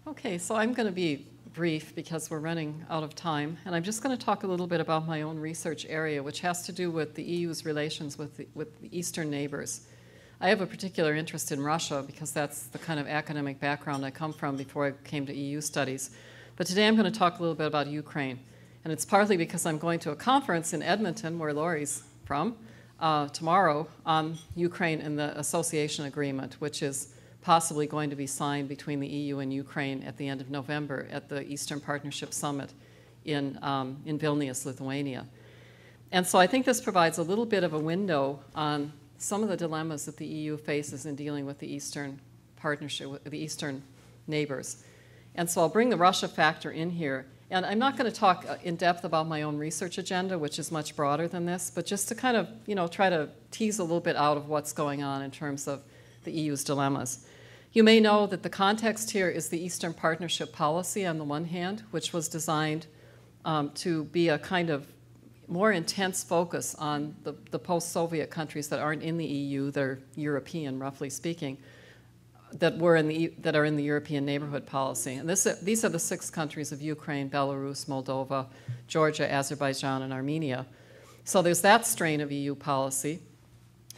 Okay, so I'm going to be brief because we're running out of time, and I'm just going to talk a little bit about my own research area, which has to do with the EU's relations with the eastern neighbors. I have a particular interest in Russia because that's the kind of academic background I come from before I came to EU studies. But today I'm going to talk a little bit about Ukraine, and it's partly because I'm going to a conference in Edmonton, where Laurie's from, tomorrow on Ukraine and the association agreement, which is possibly going to be signed between the EU and Ukraine at the end of November at the Eastern Partnership Summit in Vilnius, Lithuania. And so I think this provides a little bit of a window on some of the dilemmas that the EU faces in dealing with the Eastern Partnership, with the Eastern neighbors. And so I'll bring the Russia factor in here. And I'm not going to talk in depth about my own research agenda, which is much broader than this, but just to kind of, try to tease a little bit out of what's going on in terms of the EU's dilemmas. You may know that the context here is the Eastern Partnership policy on the one hand, which was designed to be a kind of more intense focus on the post-Soviet countries that aren't in the EU, they're European, roughly speaking, that are in the European Neighborhood Policy. And these are the 6 countries of Ukraine, Belarus, Moldova, Georgia, Azerbaijan, and Armenia. So there's that strain of EU policy.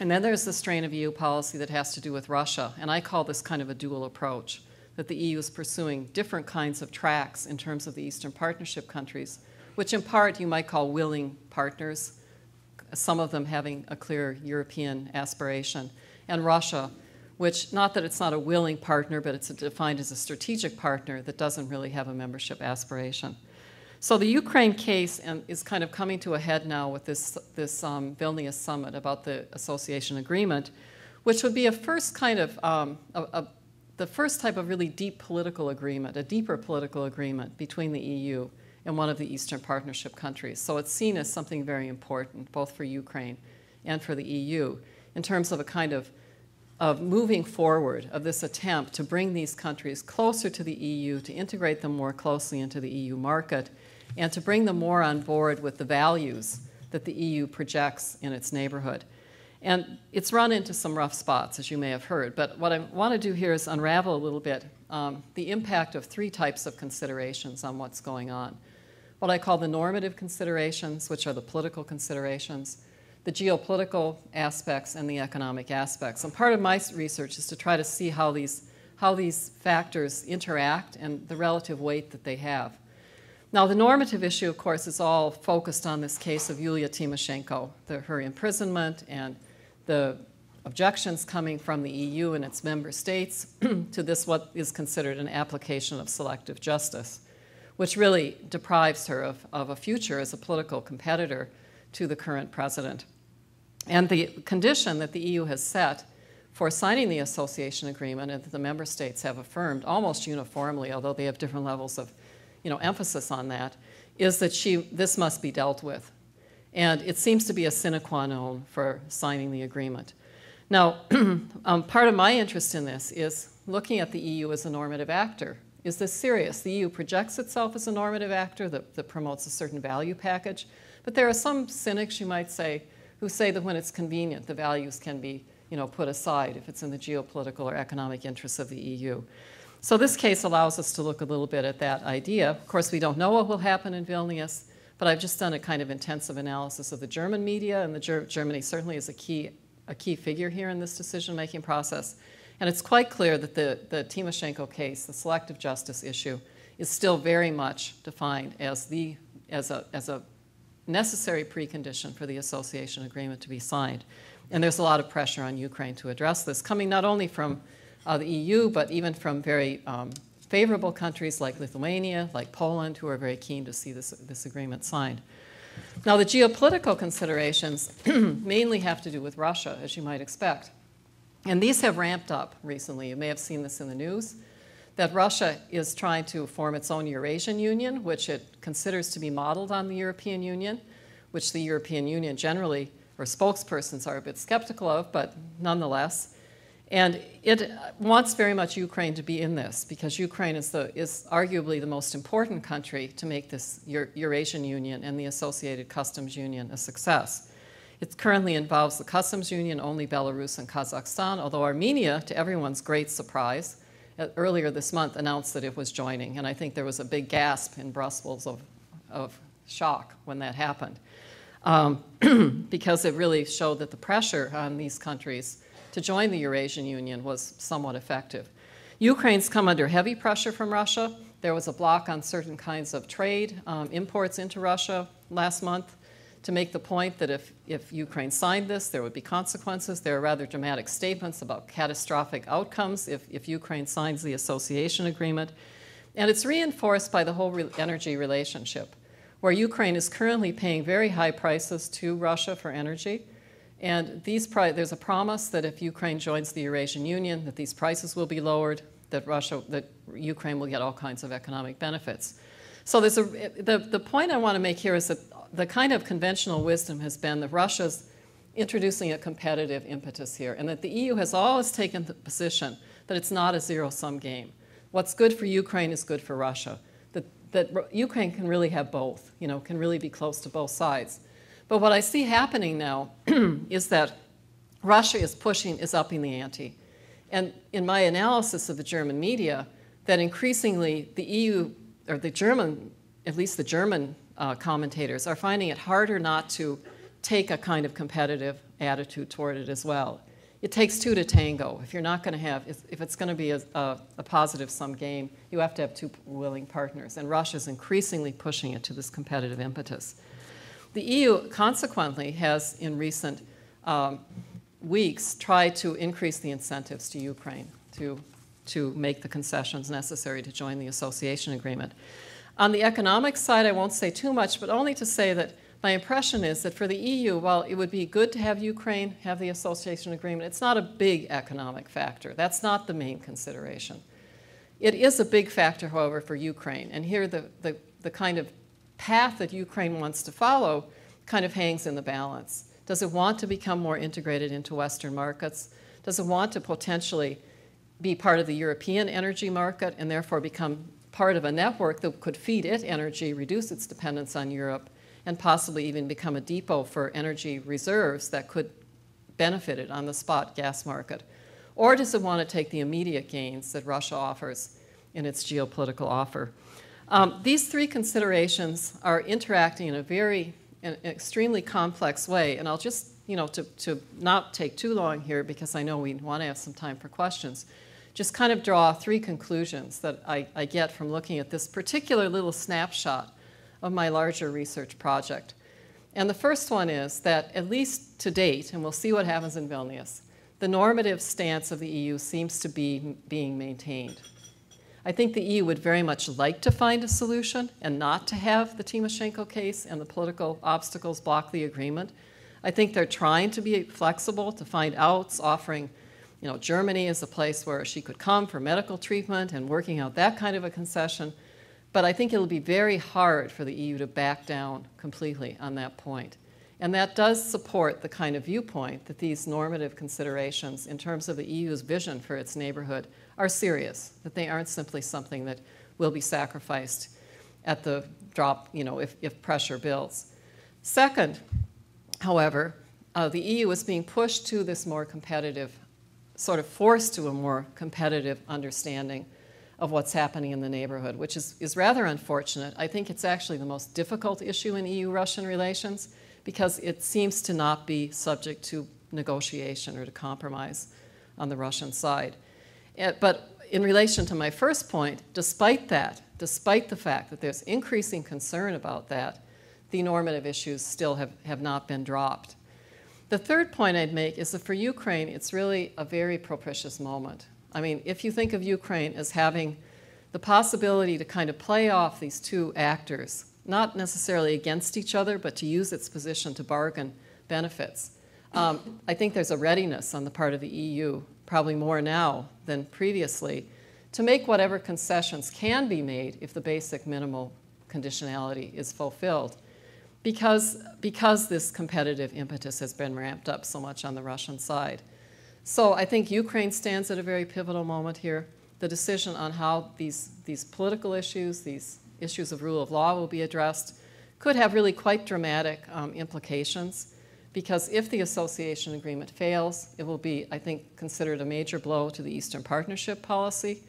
And then there's the strain of EU policy that has to do with Russia. And I call this kind of a dual approach, that the EU is pursuing different kinds of tracks in terms of the Eastern Partnership countries, which in part you might call willing partners, some of them having a clear European aspiration, and Russia, which, not that it's not a willing partner, but it's defined as a strategic partner that doesn't really have a membership aspiration. So the Ukraine case is kind of coming to a head now with this Vilnius summit about the association agreement, which would be a first kind of, the first type of really deep political agreement, a deeper political agreement between the EU and one of the Eastern Partnership countries. So it's seen as something very important, both for Ukraine and for the EU, in terms of a kind of moving forward of this attempt to bring these countries closer to the EU, to integrate them more closely into the EU market, and to bring them more on board with the values that the EU projects in its neighborhood. And it's run into some rough spots, as you may have heard, but what I want to do here is unravel a little bit the impact of 3 types of considerations on what's going on. What I call the normative considerations, which are the political considerations, the geopolitical aspects, and the economic aspects. And part of my research is to try to see how these factors interact and the relative weight that they have. Now, the normative issue, of course, is all focused on this case of Yulia Tymoshenko, her imprisonment and the objections coming from the EU and its member states to this, what is considered an application of selective justice, which really deprives her of a future as a political competitor to the current president. And the condition that the EU has set for signing the association agreement, and that the member states have affirmed almost uniformly, although they have different levels of emphasis on that, is that this must be dealt with. And it seems to be a sine qua non for signing the agreement. Now, part of my interest in this is looking at the EU as a normative actor. Is this serious? The EU projects itself as a normative actor that promotes a certain value package, but there are some cynics, you might say, who say that when it's convenient, the values can be put aside if it's in the geopolitical or economic interests of the EU. So this case allows us to look a little bit at that idea. Of course, we don't know what will happen in Vilnius, but I've just done a kind of intensive analysis of the German media, and Germany certainly is a key figure here in this decision-making process. And it's quite clear that the Tymoshenko case, the selective justice issue, is still very much defined as a necessary precondition for the association agreement to be signed. And there's a lot of pressure on Ukraine to address this, coming not only from the EU, but even from very favorable countries like Lithuania, like Poland, who are very keen to see this agreement signed. Now, the geopolitical considerations mainly have to do with Russia, as you might expect. And these have ramped up recently. You may have seen this in the news, that Russia is trying to form its own Eurasian Union, which it considers to be modeled on the European Union, which the European Union generally, or spokespersons, are a bit skeptical of, but nonetheless. And it wants very much Ukraine to be in this, because Ukraine is arguably the most important country to make this Eurasian Union and the associated customs union a success. It currently involves the customs union only Belarus and Kazakhstan, although Armenia, to everyone's great surprise, earlier this month announced that it was joining. And I think there was a big gasp in Brussels of shock when that happened, because it really showed that the pressure on these countries to join the Eurasian Union was somewhat effective. Ukraine's come under heavy pressure from Russia. There was a block on certain kinds of trade, imports into Russia last month, to make the point that if Ukraine signed this, there would be consequences. There are rather dramatic statements about catastrophic outcomes if Ukraine signs the association agreement. And it's reinforced by the whole energy relationship, where Ukraine is currently paying very high prices to Russia for energy. And there's a promise that if Ukraine joins the Eurasian Union, that these prices will be lowered, that Ukraine will get all kinds of economic benefits. So the point I want to make here is that the kind of conventional wisdom has been that Russia's introducing a competitive impetus here, and that the EU has always taken the position that it's not a zero-sum game. What's good for Ukraine is good for Russia, that Ukraine can really have both, can really be close to both sides. But what I see happening now is that Russia is upping the ante. And in my analysis of the German media, that increasingly the EU, or the German, at least the German commentators, are finding it harder not to take a kind of competitive attitude toward it as well. It takes two to tango. If you're not going to have, if it's going to be a positive sum game, you have to have two willing partners. And Russia's increasingly pushing it to this competitive impetus. The EU, consequently, has in recent weeks tried to increase the incentives to Ukraine to make the concessions necessary to join the association agreement. On the economic side, I won't say too much, but only to say that my impression is that for the EU, while it would be good to have Ukraine have the association agreement, it's not a big economic factor. That's not the main consideration. It is a big factor, however, for Ukraine. And here the kind of path that Ukraine wants to follow kind of hangs in the balance. Does it want to become more integrated into Western markets? Does it want to potentially be part of the European energy market and therefore become part of a network that could feed it energy, reduce its dependence on Europe, and possibly even become a depot for energy reserves that could benefit it on the spot gas market? Or does it want to take the immediate gains that Russia offers in its geopolitical offer? These three considerations are interacting in an extremely complex way, and I'll just, to not take too long here because I know we want to have some time for questions, just kind of draw three conclusions that I get from looking at this particular little snapshot of my larger research project. And the first one is that, at least to date, and we'll see what happens in Vilnius, the normative stance of the EU seems to be being maintained. I think the EU would very much like to find a solution and not to have the Tymoshenko case and the political obstacles block the agreement. I think they're trying to be flexible, to find outs, offering Germany is a place where she could come for medical treatment and working out that kind of a concession. But I think it'll be very hard for the EU to back down completely on that point. And that does support the kind of viewpoint that these normative considerations in terms of the EU's vision for its neighborhood are serious, that they aren't simply something that will be sacrificed at the drop, if pressure builds. Second, however, the EU is being pushed to this more competitive, sort of forced to a more competitive understanding of what's happening in the neighborhood, which is rather unfortunate. I think it's actually the most difficult issue in EU-Russian relations because it seems to not be subject to negotiation or to compromise on the Russian side. But in relation to my first point, despite the fact that there's increasing concern about that, the normative issues still have not been dropped. The third point I'd make is that for Ukraine, it's really a very propitious moment. I mean, if you think of Ukraine as having the possibility to kind of play off these two actors, not necessarily against each other, but to use its position to bargain benefits, I think there's a readiness on the part of the EU, probably more now than previously, to make whatever concessions can be made if the basic minimal conditionality is fulfilled, because this competitive impetus has been ramped up so much on the Russian side. So I think Ukraine stands at a very pivotal moment here. The decision on how these political issues, these issues of rule of law will be addressed could have really quite dramatic implications, because if the association agreement fails, it will be, I think, considered a major blow to the Eastern Partnership policy.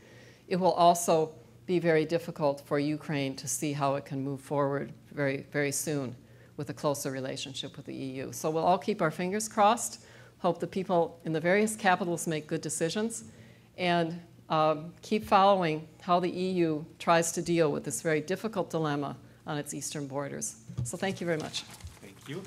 it will also be very difficult for Ukraine to see how it can move forward very, very soon with a closer relationship with the EU. So we'll all keep our fingers crossed, hope the people in the various capitals make good decisions, and keep following how the EU tries to deal with this very difficult dilemma on its eastern borders. So thank you very much. Thank you.